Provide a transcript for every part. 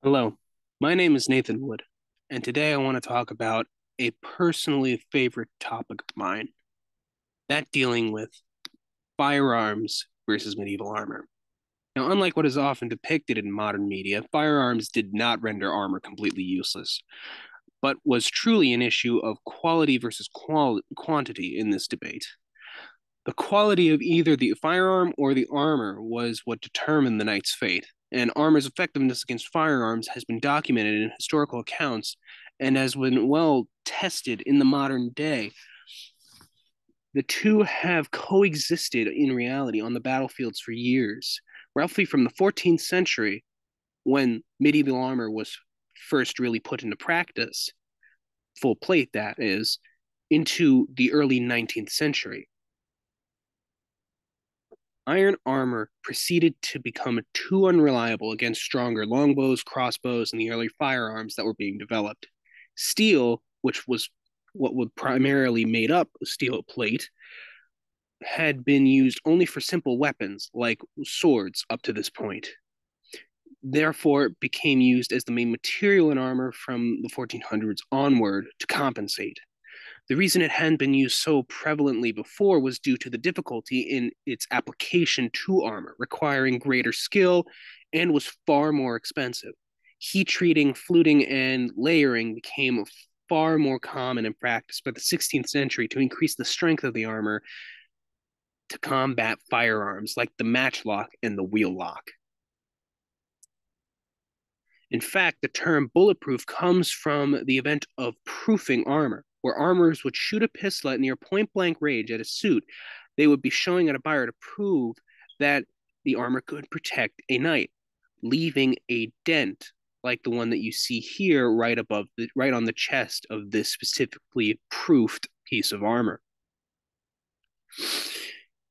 Hello, my name is Nathan Wood, and today I want to talk about a personally favorite topic of mine, that dealing with firearms versus medieval armor. Now, unlike what is often depicted in modern media, firearms did not render armor completely useless, but was truly an issue of quality versus quantity in this debate. The quality of either the firearm or the armor was what determined the knight's fate, and armor's effectiveness against firearms has been documented in historical accounts and has been well tested in the modern day. The two have coexisted in reality on the battlefields for years, roughly from the 14th century, when medieval armor was first really put into practice, full plate that is, into the early 19th century. Iron armor proceeded to become too unreliable against stronger longbows, crossbows, and the early firearms that were being developed. Steel, which was what would primarily made up steel plate, had been used only for simple weapons like swords up to this point. Therefore, it became used as the main material in armor from the 1400s onward to compensate. The reason it hadn't been used so prevalently before was due to the difficulty in its application to armor, requiring greater skill and was far more expensive. Heat treating, fluting, and layering became far more common in practice by the 16th century to increase the strength of the armor to combat firearms like the matchlock and the wheellock. In fact, the term bulletproof comes from the event of proofing armor, where armorers would shoot a pistol at near point blank range at a suit. They would be showing at a buyer to prove that the armor could protect a knight, leaving a dent like the one that you see here right on the chest of this specifically proofed piece of armor.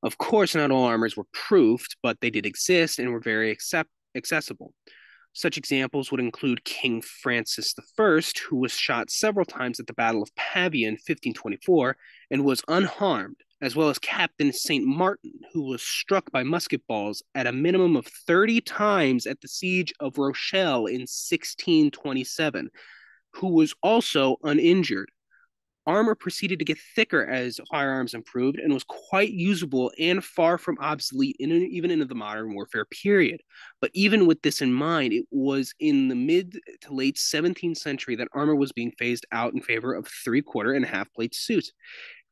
Of course, not all armors were proofed, but they did exist and were very accessible. Such examples would include King Francis I, who was shot several times at the Battle of Pavia in 1524 and was unharmed, as well as Captain St. Martin, who was struck by musket balls at a minimum of 30 times at the siege of Rochelle in 1627, who was also uninjured. Armor proceeded to get thicker as firearms improved and was quite usable and far from obsolete even into the modern warfare period. But even with this in mind, it was in the mid to late 17th century that armor was being phased out in favor of three-quarter and half-plate suits.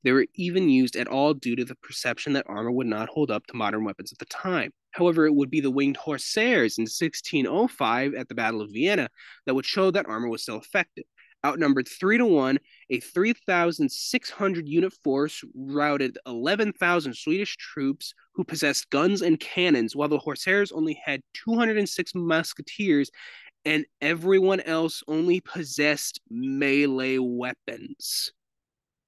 They were even used at all due to the perception that armor would not hold up to modern weapons at the time. However, it would be the winged hussars in 1605 at the Battle of Vienna that would show that armor was still effective. Outnumbered 3-1, a 3,600 unit force routed 11,000 Swedish troops who possessed guns and cannons, while the Hussars only had 206 musketeers and everyone else only possessed melee weapons.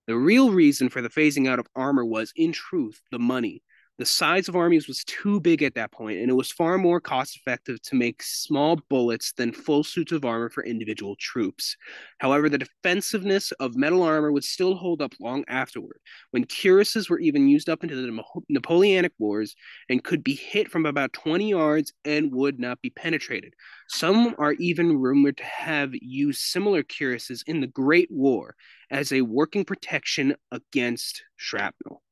The real reason for the phasing out of armor was, in truth, the money. The size of armies was too big at that point, and it was far more cost effective to make small bullets than full suits of armor for individual troops. However, the defensiveness of metal armor would still hold up long afterward, when cuirasses were even used up into the Napoleonic Wars and could be hit from about 20 yards and would not be penetrated. Some are even rumored to have used similar cuirasses in the Great War as a working protection against shrapnel.